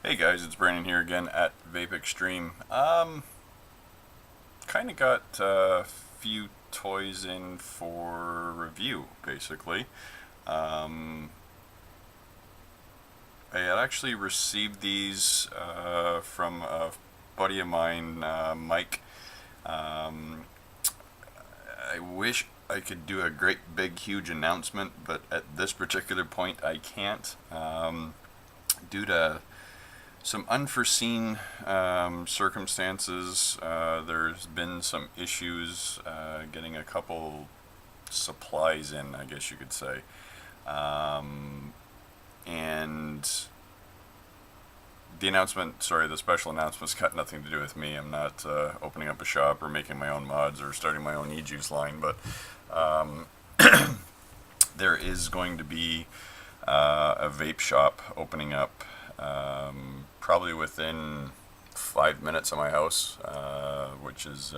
Hey guys, it's Brandon here again at VapXtream. Kind of got a few toys in for review, basically. Um, I had actually received these from a buddy of mine, Mike. Um, I wish I could do a great, big, huge announcement, but at this particular point, I can't. Due to some unforeseen circumstances. There's been some issues getting a couple supplies in, I guess you could say. Um, and the special announcement's got nothing to do with me. I'm not opening up a shop or making my own mods or starting my own e-juice line, but um, there is going to be a vape shop opening up probably within 5 minutes of my house, which is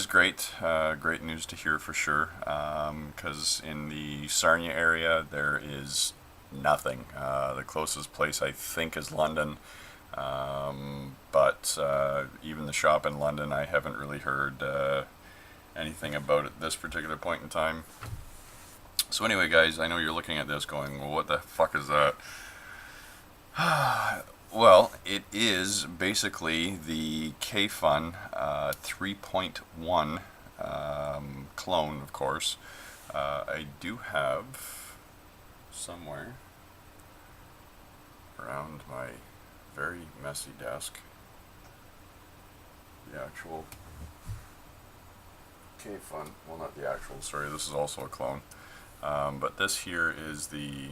great. Great news to hear for sure. Because in the Sarnia area there is nothing. The closest place I think is London, but even the shop in London I haven't really heard anything about at this particular point in time. So anyway, guys, I know you're looking at this going, well, what the fuck is that? Well, it is basically the Kayfun 3.1 clone, of course. I do have somewhere around my very messy desk the actual Kayfun. Well, not the actual, sorry, this is also a clone. But this here is the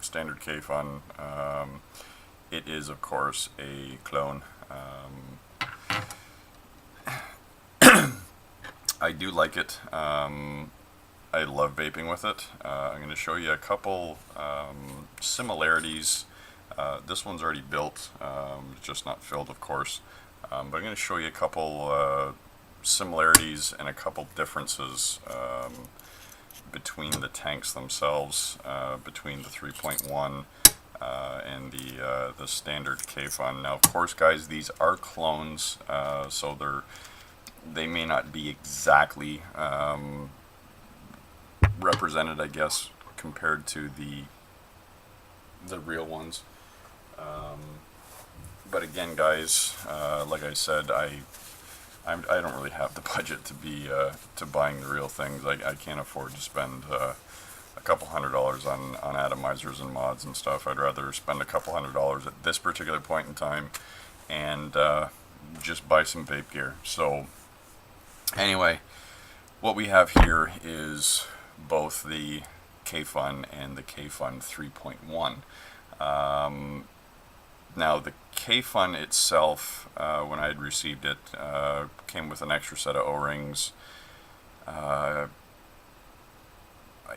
standard Kayfun. It is, of course, a clone. I do like it. I love vaping with it. I'm going to show you a couple similarities. This one's already built, just not filled, of course. But I'm going to show you a couple similarities and a couple differences between the tanks themselves, between the 3.1 and the standard Kayfun. Now, of course, guys, these are clones, so they may not be exactly represented, I guess, compared to the real ones. But again, guys, like I said, I don't really have the budget to be to buying the real things. I can't afford to spend a couple $100s on atomizers and mods and stuff. I'd rather spend a couple $100s at this particular point in time and just buy some vape gear. So anyway, what we have here is both the Kayfun and the Kayfun 3.1. Now, the Kayfun itself, when I had received it, came with an extra set of O-rings. I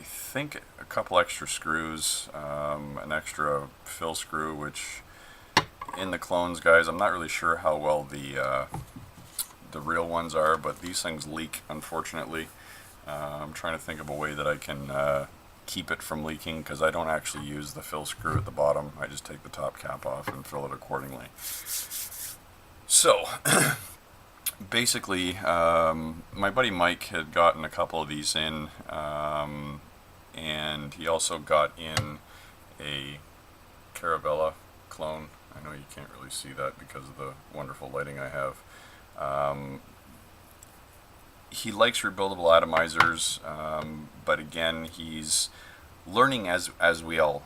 think a couple extra screws, an extra fill screw, which in the clones, guys, I'm not really sure how well the real ones are, but these things leak, unfortunately. I'm trying to think of a way that I can keep it from leaking, because I don't actually use the fill screw at the bottom. I just take the top cap off and fill it accordingly. So basically, my buddy Mike had gotten a couple of these in, and he also got in a Caravella clone. I know you can't really see that because of the wonderful lighting I have. He likes rebuildable atomizers, but again, he's learning as we all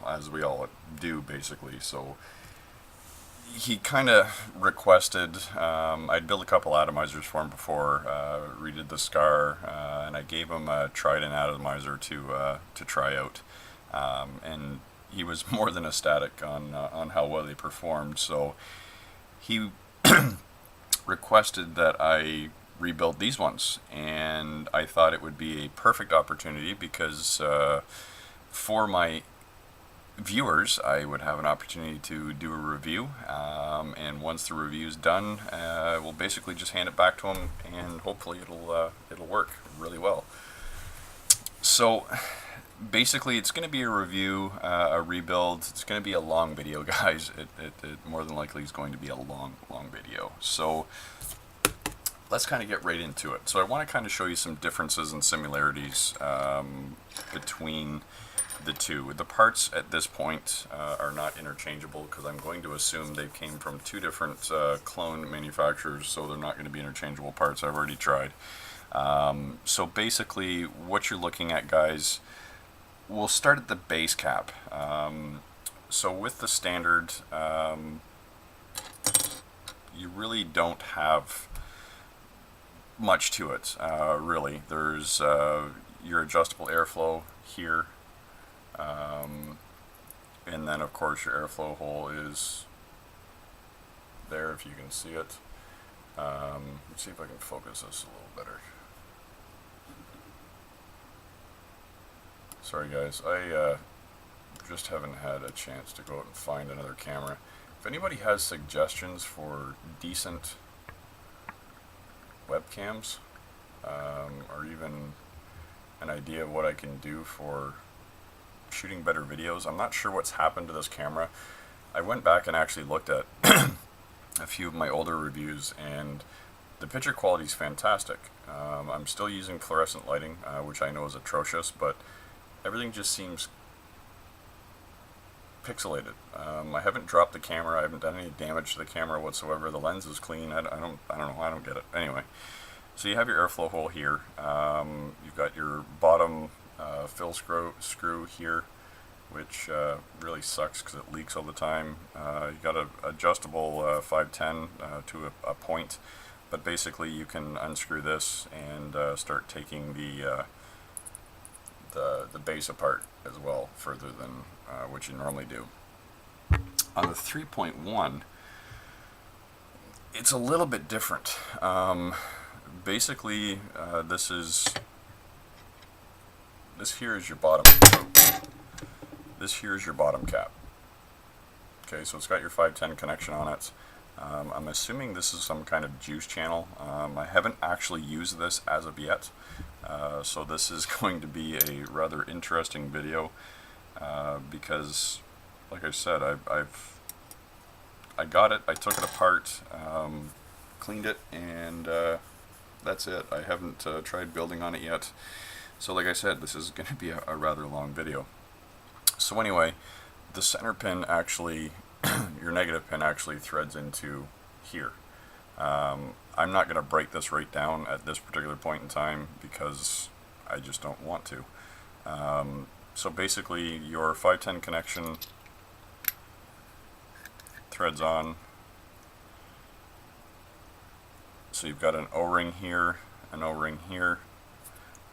do, basically. So he kind of requested I'd build a couple atomizers for him before, redid the Scar, and I gave him a Trident atomizer to try out, and he was more than ecstatic on how well they performed. So he requested that I rebuild these ones, and I thought it would be a perfect opportunity because for my viewers I would have an opportunity to do a review, and once the review's done, we'll basically just hand it back to them, and hopefully it'll work really well. So basically, it's going to be a review, a rebuild. It's going to be a long video, guys. It more than likely is going to be a long video. So let's kind of get right into it. So I want to kind of show you some differences and similarities between the two. The parts at this point are not interchangeable because I'm going to assume they came from two different clone manufacturers, so they're not going to be interchangeable parts. I've already tried. So basically, what you're looking at, guys, we'll start at the base cap. So with the standard, you really don't have much to it, really. There's your adjustable airflow here, and then of course your airflow hole is there if you can see it. Let's see if I can focus this a little better. Sorry guys, I just haven't had a chance to go out and find another camera. If anybody has suggestions for decent webcams, or even an idea of what I can do for shooting better videos. I'm not sure what's happened to this camera. I went back and actually looked at a few of my older reviews, and the picture quality is fantastic. I'm still using fluorescent lighting, which I know is atrocious, but everything just seems pixelated. I haven't dropped the camera. I haven't done any damage to the camera whatsoever. The lens is clean. I don't know. I don't get it. Anyway, so you have your airflow hole here. You've got your bottom fill screw here, which really sucks because it leaks all the time. You got an adjustable 510 to a point, but basically you can unscrew this and start taking the base apart as well, further than what you normally do. On the 3.1, it's a little bit different. Basically, this here is your bottom. This here is your bottom cap. Okay, so it's got your 510 connection on it. I'm assuming this is some kind of juice channel. I haven't actually used this as of yet, so this is going to be a rather interesting video because, like I said, I got it, I took it apart, cleaned it, and that's it. I haven't tried building on it yet. So like I said, this is going to be a rather long video. So anyway, the center pin actually, your negative pin actually threads into here. I'm not going to break this right down at this particular point in time because I just don't want to. So basically your 510 connection threads on. So you've got an O-ring here, an O-ring here.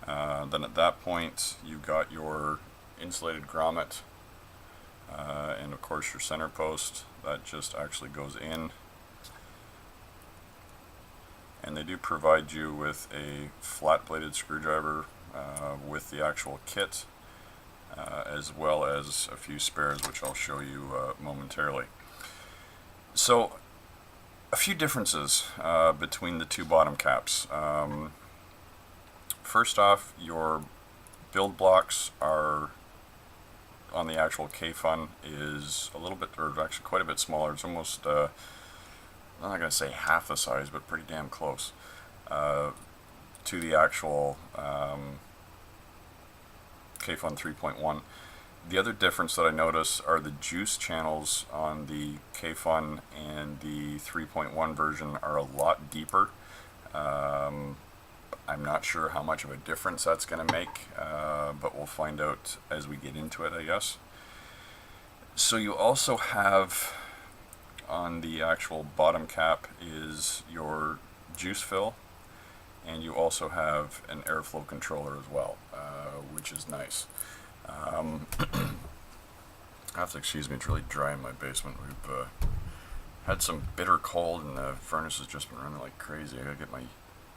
Then at that point you've got your insulated grommet, and of course your center post that just actually goes in. And they do provide you with a flat bladed screwdriver with the actual kit, as well as a few spares, which I'll show you momentarily. So a few differences between the two bottom caps. First off, your build blocks are on the actual Kayfun is a little bit, or actually quite a bit smaller. It's almost, I'm not going to say half the size, but pretty damn close to the actual Kayfun 3.1. The other difference that I notice are the juice channels on the Kayfun and the 3.1 version are a lot deeper. I'm not sure how much of a difference that's going to make, but we'll find out as we get into it, I guess. So you also have on the actual bottom cap is your juice fill, and you also have an airflow controller as well, which is nice. I have to excuse me, it's really dry in my basement. We've had some bitter cold and the furnace has just been running like crazy. I gotta get my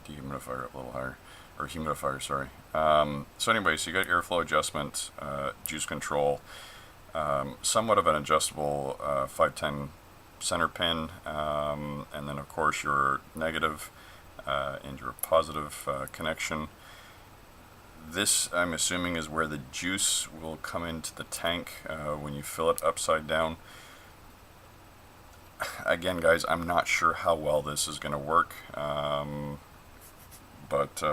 dehumidifier up a little higher, or humidifier, sorry. So anyway, so you got airflow adjustment, juice control, somewhat of an adjustable 510 center pin, and then of course your negative and your positive connection. This, I'm assuming, is where the juice will come into the tank when you fill it upside down. Again, guys, I'm not sure how well this is going to work, but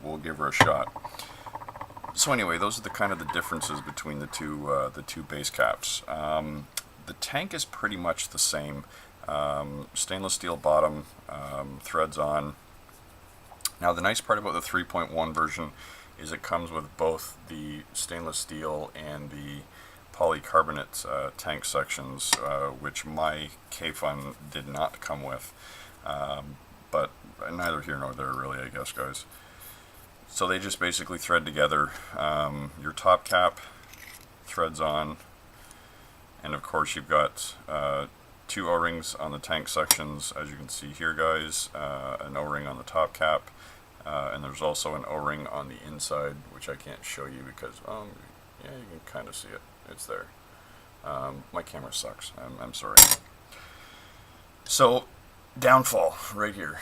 we'll give her a shot. So anyway, those are the kind of the differences between the two base caps. The tank is pretty much the same. Stainless steel bottom, threads on. Now the nice part about the 3.1 version is it comes with both the stainless steel and the polycarbonate tank sections, which my Kayfun did not come with. But neither here nor there really, I guess, guys. So they just basically thread together. Your top cap threads on, and of course you've got 2 O-rings on the tank sections, as you can see here, guys. An O-ring on the top cap, and there's also an O-ring on the inside, which I can't show you because, yeah, you can kind of see it. It's there. My camera sucks. I'm sorry. So, downfall right here.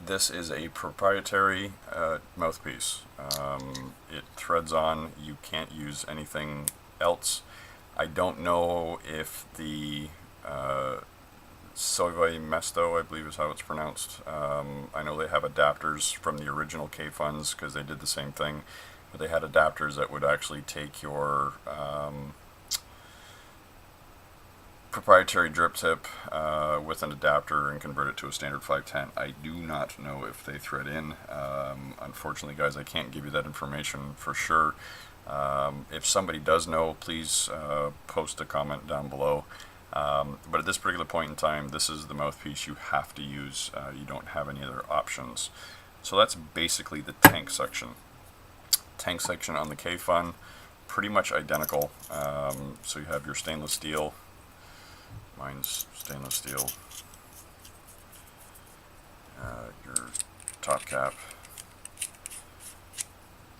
This is a proprietary mouthpiece. It threads on. You can't use anything else. I don't know if the Soviet Mesto, I believe is how it's pronounced. I know they have adapters from the original Kayfuns because they did the same thing, but they had adapters that would actually take your proprietary drip tip with an adapter and convert it to a standard 510. I do not know if they thread in. Unfortunately, guys, I can't give you that information for sure. If somebody does know, please post a comment down below. But at this particular point in time, this is the mouthpiece you have to use. You don't have any other options. So that's basically the tank section. Tank section on the Kayfun, pretty much identical. So you have your stainless steel. Mine's stainless steel. Your top cap.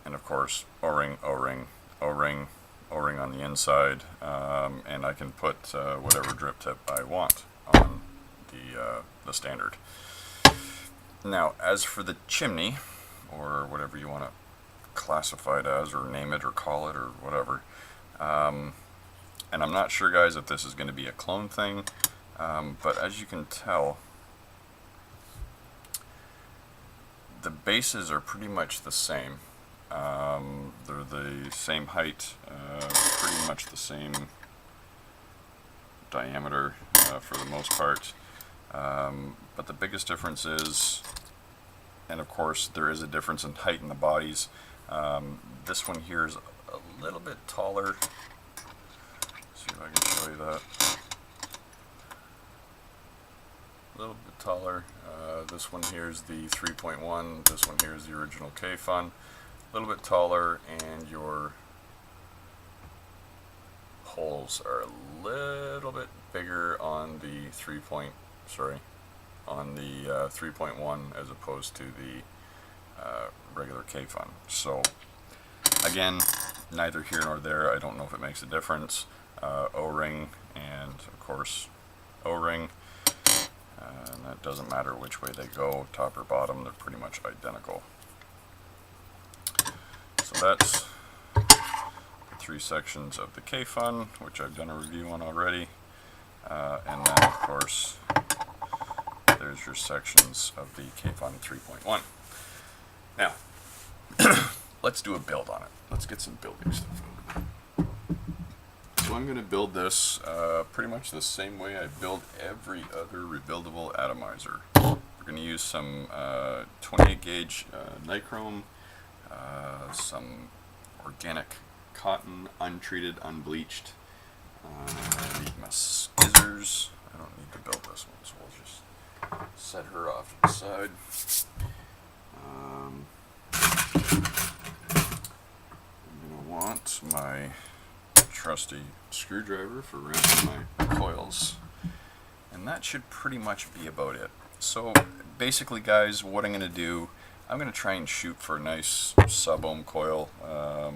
And of course, O-ring, O-ring, O-ring, O-ring on the inside, and I can put whatever drip tip I want on the standard. Now, as for the chimney, or whatever you want to classify it as, or name it, or call it, or whatever, and I'm not sure, guys, if this is going to be a clone thing, but as you can tell, the bases are pretty much the same. They're the same height, pretty much the same diameter for the most part, but the biggest difference is, and of course there is a difference in height in the bodies. This one here is a little bit taller. Let's see if I can show you that. A little bit taller. This one here is the 3.1, this one here is the original Kayfun. A little bit taller, and your holes are a little bit bigger on the 3.1 as opposed to the regular Kayfun. So again, neither here nor there. I don't know if it makes a difference. O-ring and of course O-ring, and that doesn't matter which way they go, top or bottom, they're pretty much identical. So that's the 3 sections of the Kayfun, which I've done a review on already. And then, of course, there's your sections of the Kayfun 3.1. Now, let's do a build on it. Let's get some building stuff out. So I'm going to build this pretty much the same way I build every other rebuildable atomizer. We're going to use some 28 gauge nichrome, some organic cotton, untreated, unbleached. I need my scissors. I don't need to build this one, so we'll just set her off to the side. I'm going to want my trusty screwdriver for rounding my coils, and that should pretty much be about it. So basically, guys, what I'm going to do, I'm going to try and shoot for a nice sub-ohm coil. I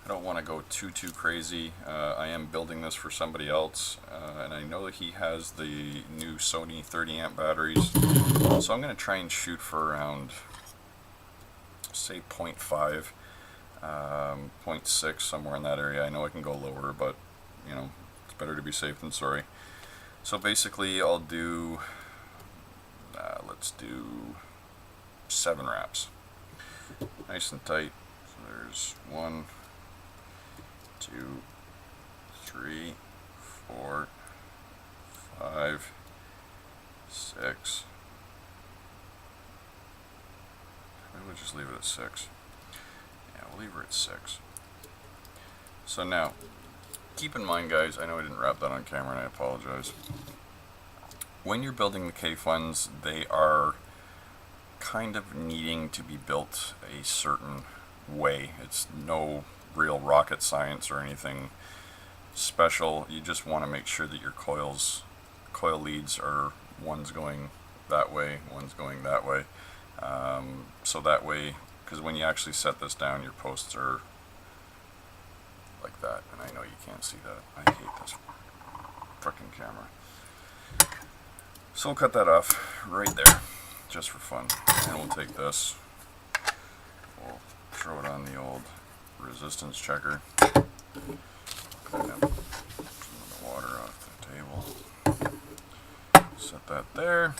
don't want to go too crazy. I am building this for somebody else, and I know that he has the new Sony 30 amp batteries, so I'm going to try and shoot for around say 0.5, 0.6, somewhere in that area. I know I can go lower, but you know, it's better to be safe than sorry. So basically I'll do, let's do 7 wraps. Nice and tight. So there's 1, 2, 3, 4, 5, 6. Maybe we'll just leave it at 6. Yeah, we'll leave her at 6. So now, keep in mind, guys, I know I didn't wrap that on camera and I apologize. When you're building the Kayfuns, they are kind of needing to be built a certain way. It's no real rocket science or anything special. You just want to make sure that your coil leads are, one's going that way, one's going that way. So that way, because when you actually set this down, your posts are like that, and I know you can't see that. I hate this frickin' camera. So we'll cut that off right there, just for fun. And we'll take this, we'll throw it on the old resistance checker, clean up some of the water off the table, set that there.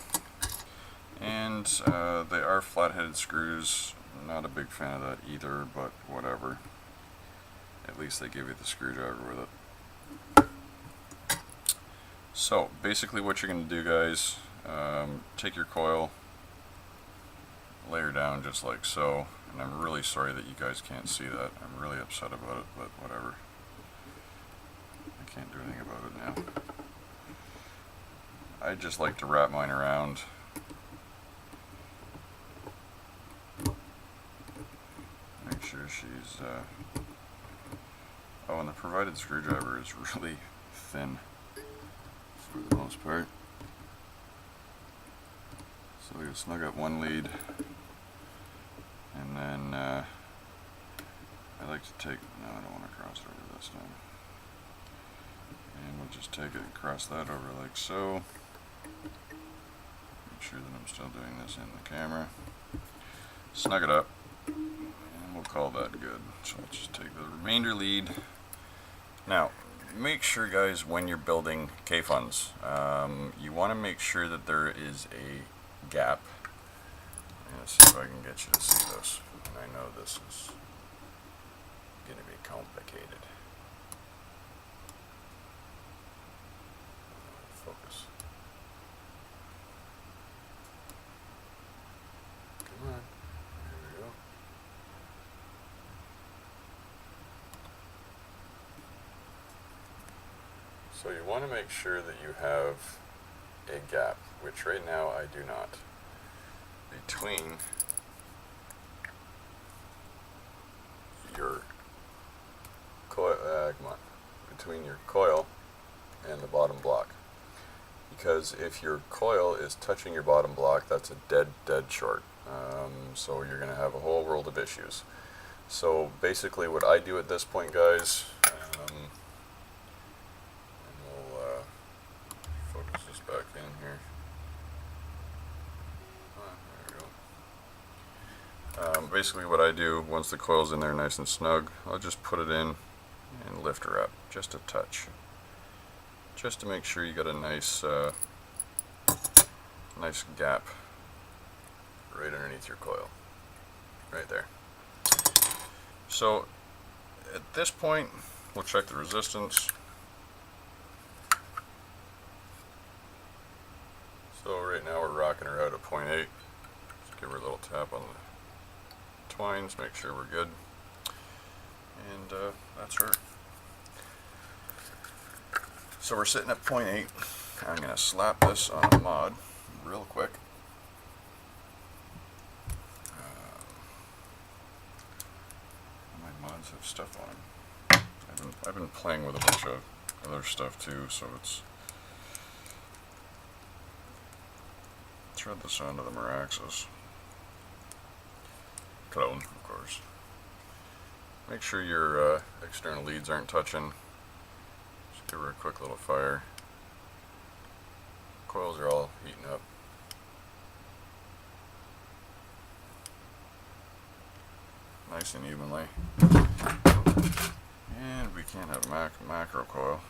And they are flat-headed screws. Not a big fan of that either, but whatever. At least they give you the screwdriver with it. So basically what you're going to do, guys, take your coil, lay her down just like so. And I'm really sorry that you guys can't see that. I'm really upset about it, but whatever. I can't do anything about it now. I just like to wrap mine around. Make sure she's, oh, and the provided screwdriver is really thin for the most part. So we snug up one lead, and then I like to take, no, I don't want to cross it over this time. And we'll just take it and cross that over like so. Make sure that I'm still doing this in the camera. Snug it up. We'll call that good. So let's just take the remainder lead. Now, make sure, guys, when you're building Kayfuns, you want to make sure that there is a gap. Let's see if I can get you to see this. And I know this is going to be complicated. Focus. Come on. So you want to make sure that you have a gap, which right now I do not, between your coil, between your coil and the bottom block. Because if your coil is touching your bottom block, that's a dead short. So you're going to have a whole world of issues. So basically what I do at this point, guys, focus this back in here. There we go. Basically what I do, once the coil's in there nice and snug, I'll just put it in and lift her up just a touch. Just to make sure you got a nice nice gap right underneath your coil. Right there. So at this point, we'll check the resistance. So right now we're rocking her out at 0.8. Just give her a little tap on the twines, make sure we're good. And that's her. So we're sitting at 0.8. I'm going to slap this on a mod real quick. My mods have stuff on them. I've been playing with a bunch of other stuff too, so it's... Thread this onto the Maraxis. Clone, of course. Make sure your external leads aren't touching. Just give her a quick little fire. Coils are all heating up. nice and evenly. And we can't have a macro coil.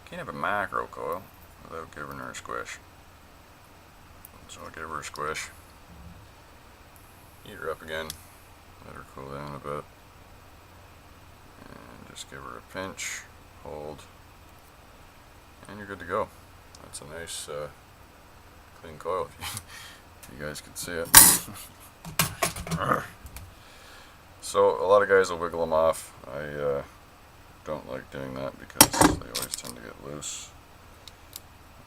Can't have a macro coil without giving her a squish. So I'll give her a squish. Heat her up again. Let her cool down a bit. And just give her a pinch, hold, and you're good to go. That's a nice clean coil. If you guys can see it. So a lot of guys will wiggle them off. I don't like doing that because they always tend to get loose.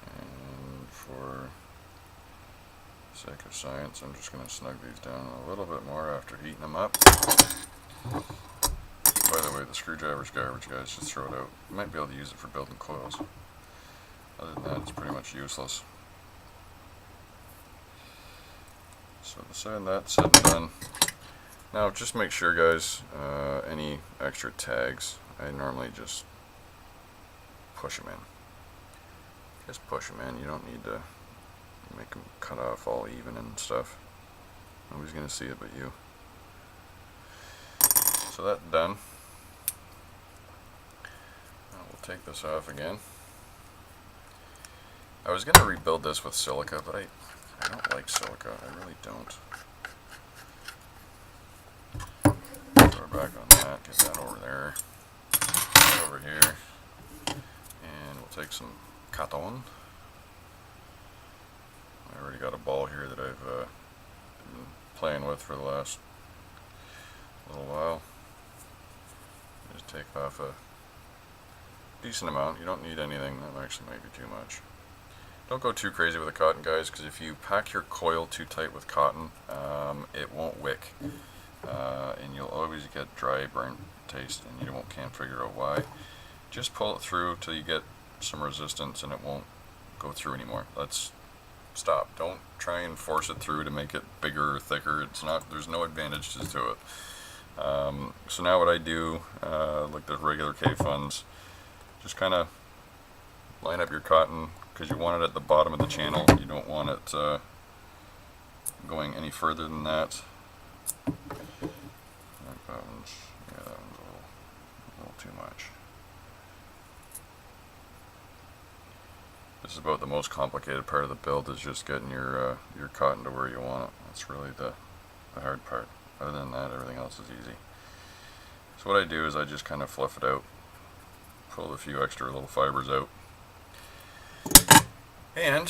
And for sake of science, I'm just going to snug these down a little bit more after heating them up. By the way, the screwdriver's garbage, guys. Just throw it out. You might be able to use it for building coils. Other than that, it's pretty much useless. So that's said and done. Now just make sure, guys, any extra tags, I normally just push them in. Just push them in. You don't need to make them cut off all even and stuff. Nobody's going to see it but you. So that's done. Now we'll take this off again. I was going to rebuild this with silica, but I don't like silica. I really don't. Throw it back on that. Get that over there. That over here. And we'll take some Kayfun. I already got a ball here that I've been playing with for the last little while. Just take off a decent amount. You don't need anything. That actually might be too much. Don't go too crazy with the cotton, guys, because if you pack your coil too tight with cotton, it won't wick. And you'll always get dry, burnt taste, and you can't figure out why. Just pull it through till you get some resistance and it won't go through anymore. Let's stop. Don't try and force it through to make it bigger or thicker. There's no advantages to it. So now what I do, like the regular Kayfuns, just kind of line up your cotton, because you want it at the bottom of the channel. You don't want it going any further than that. That one's a little too much. This is about the most complicated part of the build, is just getting your cotton to where you want it. That's really the hard part. Other than that, everything else is easy. So what I do is I just kind of fluff it out, pull a few extra little fibers out, and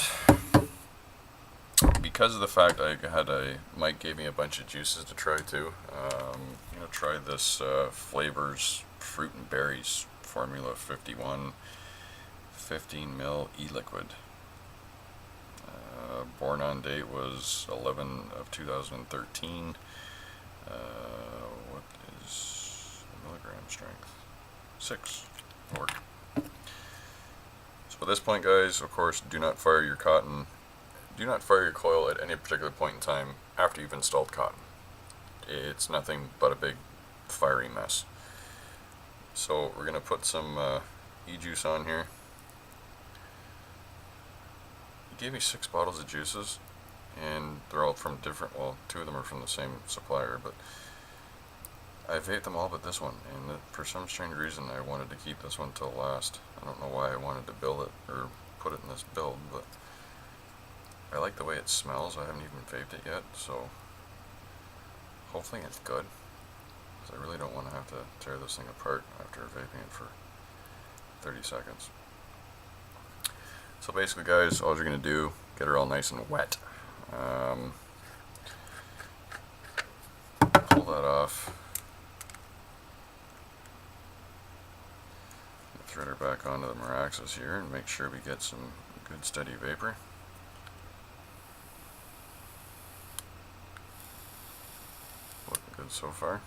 because of the fact Mike gave me a bunch of juices to try too. Try this Flavors Fruit and Berries Formula 51 15 ml e-liquid. Born on date was 11 of 2013. What is the milligram strength? 6. Work. So at this point, guys, of course, do not fire your cotton. Do not fire your coil at any particular point in time after you've installed cotton. It's nothing but a big fiery mess. So we're going to put some e-juice on here. He gave me 6 bottles of juices, and they're all from different, well, 2 of them are from the same supplier, but I vaped them all but this one, and for some strange reason I wanted to keep this one till last. I don't know why I wanted to build it, or put it in this build, but I like the way it smells. I haven't even vaped it yet, so hopefully it's good, because I really don't want to have to tear this thing apart after vaping it for 30 seconds. So basically, guys, all you're going to do, get her all nice and wet. Pull that off. Thread her back onto the Meraxis here and make sure we get some good steady vapor. Looking good so far.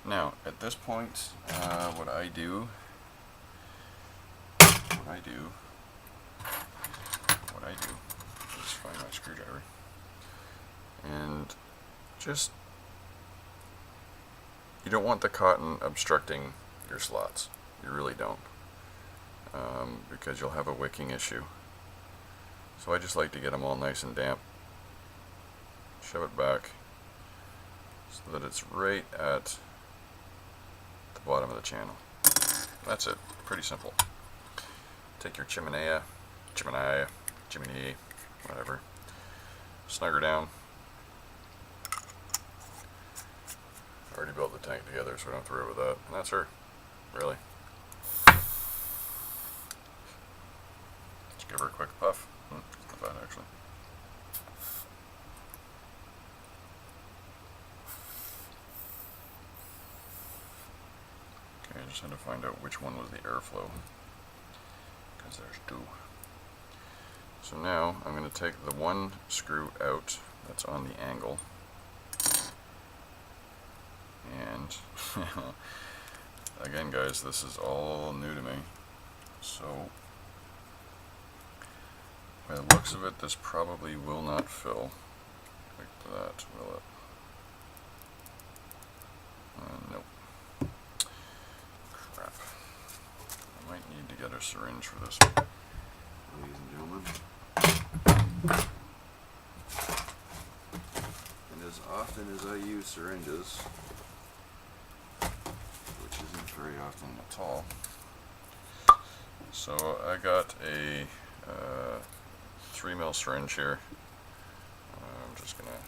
Now, at this point, what I do is find my screwdriver and just, you don't want the cotton obstructing your slots. You really don't, because you'll have a wicking issue. So I just like to get them all nice and damp, shove it back, so that it's right at the bottom of the channel. That's it. Pretty simple. Take your chimney, whatever. Snug her down. Already built the tank together, so we don't have to worry about that. And that's her, really. Let's give her a quick puff. Not bad, actually. Okay, I just had to find out which one was the airflow, because there's two. So now I'm going to take the one screw out that's on the angle, and again guys, this is all new to me, so by the looks of it, this probably will not fill like that, will it? Nope. Crap. I might need to get a syringe for this one, ladies and gentlemen. And as often as I use syringes, which isn't very often at all, so I got a 3mm syringe here. I'm just gonna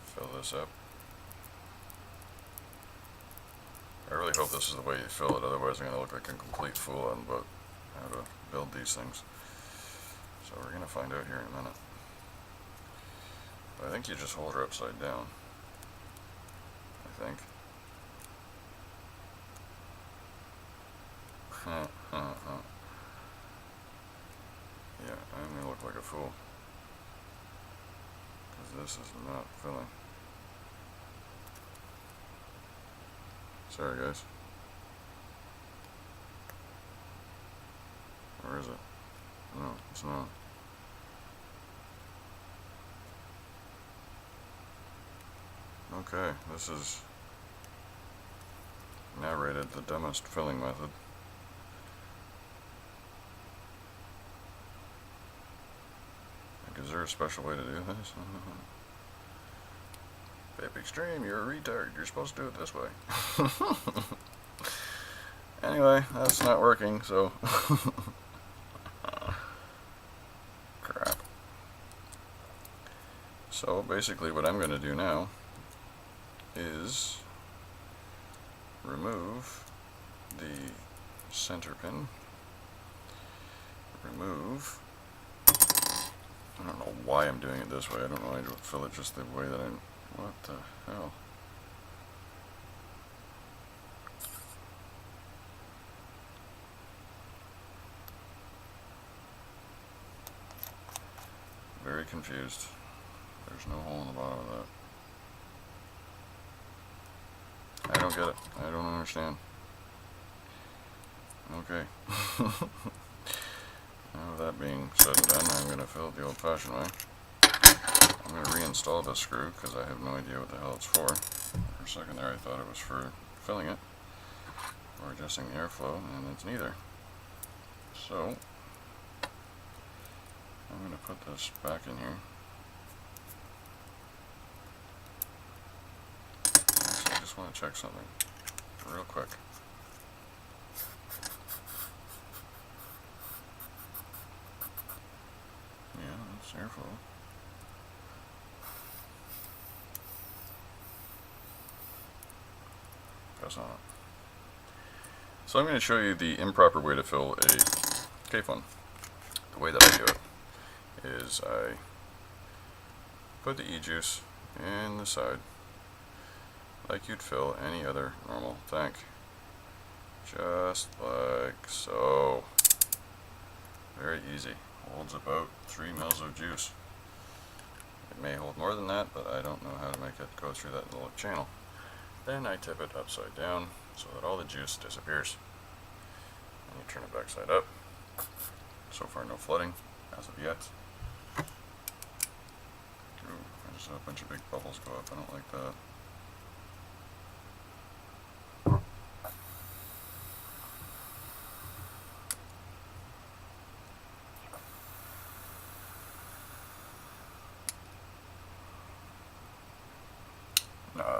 fill this up. I really hope this is the way you fill it, otherwise I'm going to look like a complete fool on about how to build these things. So we're going to find out here in a minute. But I think you just hold her upside down. I think. Yeah, I'm going to look like a fool, because this is not filling. Sorry guys. Where is it? No, it's not. Okay, this is narrated the dumbest filling method. Like, is there a special way to do this? VapXtream, you're a retard. You're supposed to do it this way. Anyway, that's not working, so crap. So basically what I'm going to do now is remove the center pin, remove, I don't know why I'm doing it this way, I don't know why I don't fill it just the way that I'm, what the hell? Very confused. There's no hole in the bottom of that. I don't get it. I don't understand. Okay. Now that being said and done, I'm going to fill it the old-fashioned way. I'm going to reinstall this screw because I have no idea what the hell it's for. For a second there I thought it was for filling it or adjusting the airflow, and it's neither. So I'm going to put this back in here. Actually, I just want to check something real quick. Yeah, that's airflow. That's not it. So I'm going to show you the improper way to fill a Kayfun. The way that I do it is I put the e-juice in the side like you'd fill any other normal tank. Just like so. Very easy. Holds about 3 mils of juice. It may hold more than that, but I don't know how to make it go through that little channel. Then I tip it upside down so that all the juice disappears. And you turn it back side up. So far no flooding as of yet. Ooh, I just saw a bunch of big bubbles go up. I don't like that.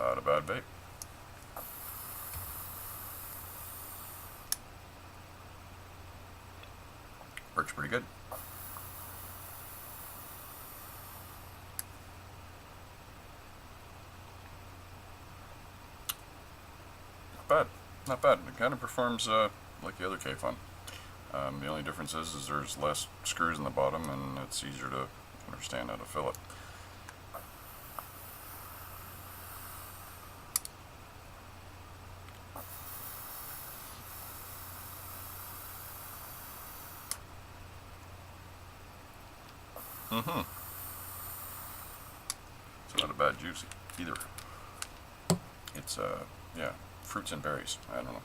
Not a bad vape. Works pretty good. Not bad. Not bad. It kind of performs like the other Kayfun. The only difference is there's less screws in the bottom and it's easier to understand how to fill it. It's not a bad juice either. It's yeah, fruits and berries. I don't know.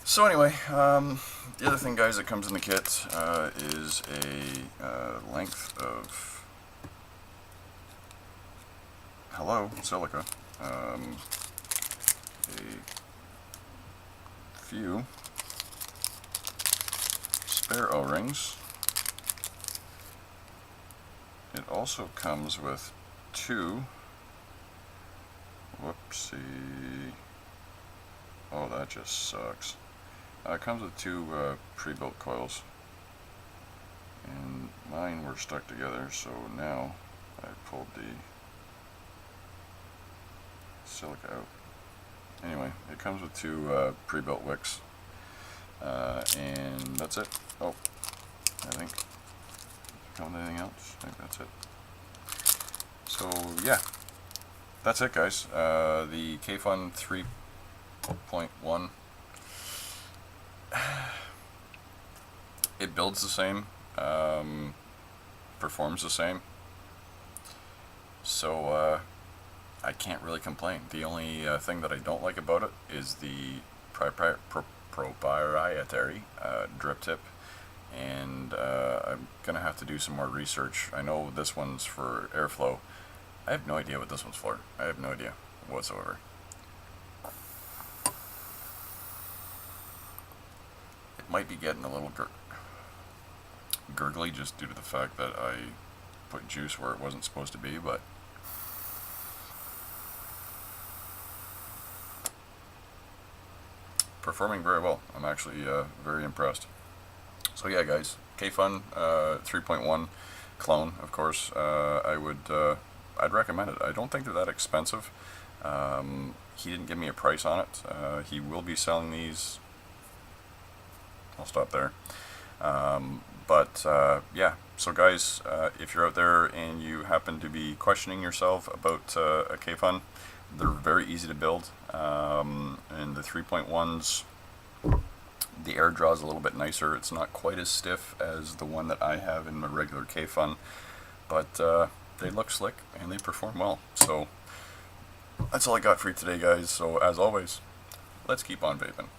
So anyway, the other thing, guys, that comes in the kit is a length of silica, a few spare O-rings. It also comes with two, whoopsie, oh that just sucks. It comes with two pre-built coils, and mine were stuck together, so now I pulled the silica out. Anyway, it comes with two pre-built wicks, and that's it. Oh, I think. Come with anything else? I think that's it. So yeah, that's it, guys. The Kayfun 3.1. It builds the same, performs the same, so I can't really complain. The only thing that I don't like about it is the proprietary drip tip, and I'm gonna have to do some more research. I know this one's for airflow. I have no idea what this one's for. I have no idea whatsoever. It might be getting a little gurgly just due to the fact that I put juice where it wasn't supposed to be, but performing very well. I'm actually very impressed. So yeah, guys, Kayfun 3.1 clone, of course. I'd recommend it. I don't think they're that expensive. He didn't give me a price on it. He will be selling these. I'll stop there. Yeah, so guys, if you're out there and you happen to be questioning yourself about a Kayfun, they're very easy to build. And the 3.1s, the air draw is a little bit nicer. It's not quite as stiff as the one that I have in my regular Kayfun, but they look slick and they perform well. So that's all I got for you today, guys. So as always, let's keep on vaping.